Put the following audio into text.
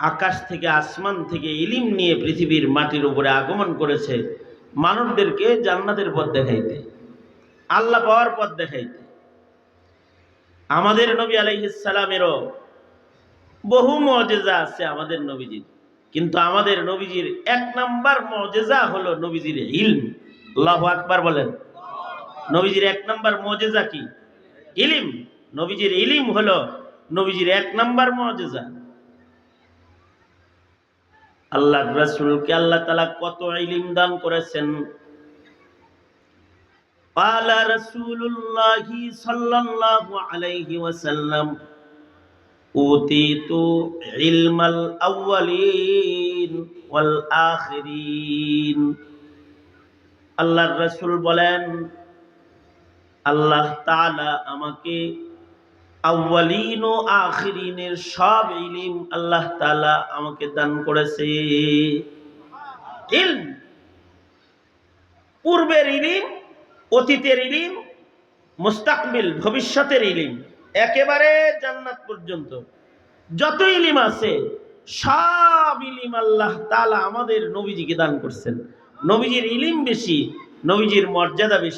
আকাশ থেকে আসমান থেকে ইলিম নিয়ে পৃথিবীর মাটির উপরে আগমন করেছে মানবদেরকে জান্নাতের পথ দেখাইতে, আল্লাহ পাওয়ার পথ দেখাইতে। আমাদের নবী আলাইহিস সালামেরও বহু মুজিজা আছে আমাদের নবীজির, কিন্তু আমাদের নবীজির এক নাম্বার মুজিজা হলো নবীজির ইলম। আল্লাহু আকবার বলেন। নবীজির এক নাম্বার মুজিজা কি? ইলম। নবীজির ইলম হলো নবীজির এক নাম্বার মুজিজা। আল্লাহর রাসূলকে আল্লাহ তাআলা কত ইলম দান করেছেন। قال رسول الله صلى الله عليه وسلم أوتيت علم الأولين والآخرين। আল্লাহর রাসূল বলেন, আল্লাহ তাআলা আমাকে আউয়ালিন ও আখিরিনের সব ইলম আল্লাহ তাআলা আমাকে দান করেছে। ইলম, পূর্বের ইলম, অতীতের ইলম, মুস্তাকবিল ভবিষ্যতের ইলম, একেবারে জান্নাত পর্যন্ত যত ইলম আছে সব ইলম আল্লাহ তাআলা আমাদের নবীজিকে দান করছেন। নবীজির ইলম বেশি, নবীজির মর্যাদা বেশি।